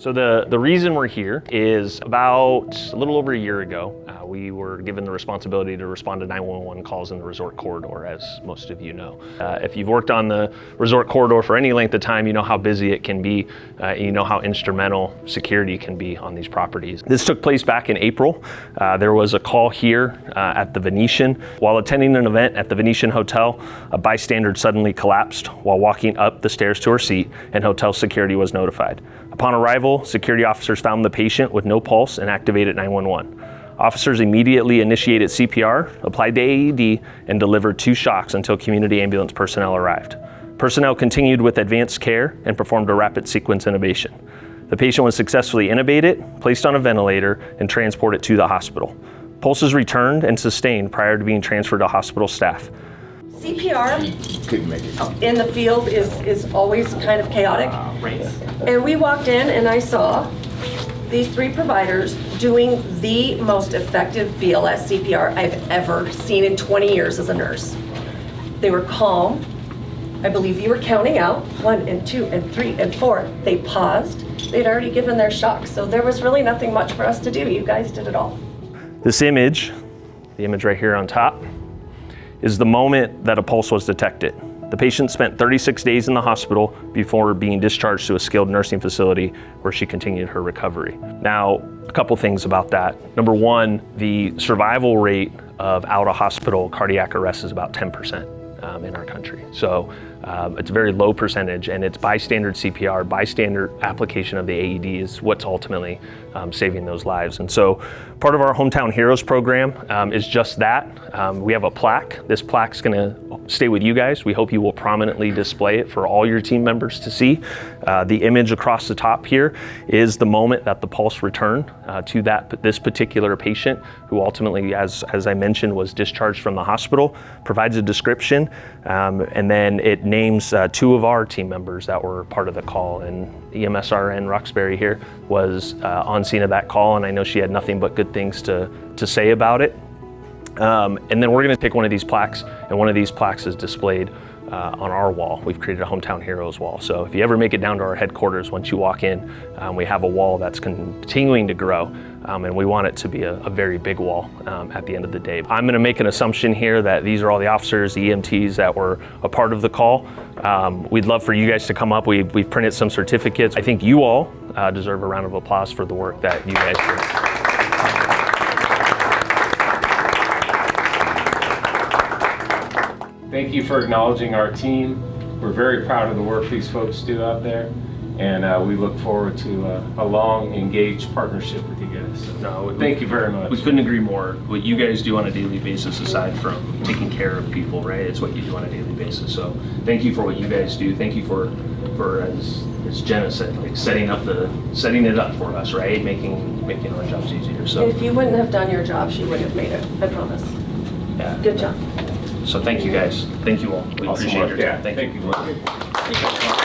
So the reason we're here is about a little over a year ago, we were given the responsibility to respond to 911 calls in the resort corridor, as most of you know. If you've worked on the resort corridor for any length of time, you know how busy it can be, and you know how instrumental security can be on these properties. This took place back in April. There was a call here at the Venetian. While attending an event at the Venetian Hotel, a bystander suddenly collapsed while walking up the stairs to her seat, and hotel security was notified. Upon arrival, security officers found the patient with no pulse and activated 911. Officers immediately initiated CPR, applied the AED, and delivered 2 shocks until community ambulance personnel arrived. Personnel continued with advanced care and performed a rapid sequence intubation. The patient was successfully intubated, placed on a ventilator, and transported to the hospital. Pulses returned and sustained prior to being transferred to hospital staff. CPR in the field is always kind of chaotic. And we walked in and I saw these 3 providers doing the most effective BLS CPR I've ever seen in 20 years as a nurse. They were calm. I believe you were counting out 1 and 2 and 3 and 4. They paused. They'd already given their shock, so there was really nothing much for us to do. You guys did it all. This image, the image right here on top, is the moment that a pulse was detected. The patient spent 36 days in the hospital before being discharged to a skilled nursing facility where she continued her recovery. Now, a couple things about that. Number 1, the survival rate of out-of-hospital cardiac arrest is about 10% in our country. So it's a very low percentage, and it's bystander CPR, bystander application of the AED is what's ultimately saving those lives. And so part of our Hometown Heroes program is just that. We have a plaque. This plaque's gonna stay with you guys. We hope you will prominently display it for all your team members to see. The image across the top here is the moment that the pulse returned to this particular patient, who ultimately, as I mentioned, was discharged from the hospital, provides a description, and then it names 2 of our team members that were part of the call. And EMSRN Roxbury here was on scene of that call, and I know she had nothing but good things to say about it. And then we're gonna take one of these plaques, and one of these plaques is displayed on our wall. We've created a Hometown Heroes wall. So if you ever make it down to our headquarters, once you walk in, we have a wall that's continuing to grow, and we want it to be a very big wall at the end of the day. I'm gonna make an assumption here that these are all the officers, the EMTs that were a part of the call. We'd love for you guys to come up. We've printed some certificates. I think you all deserve a round of applause for the work that you guys do. Thank you for acknowledging our team. We're very proud of the work these folks do out there, and we look forward to a long, engaged partnership with you guys. So, thank you very much. We couldn't agree more. What you guys do on a daily basis, aside from taking care of people, right? It's what you do on a daily basis. So thank you for what you guys do. Thank you for as Jenna said, like setting it up for us, right? Making our jobs easier. So If you wouldn't have done your job, she wouldn't have made it, I promise. yeah. Good job. So thank you guys. Thank you all. We Awesome appreciate work. your time. Yeah, thank you.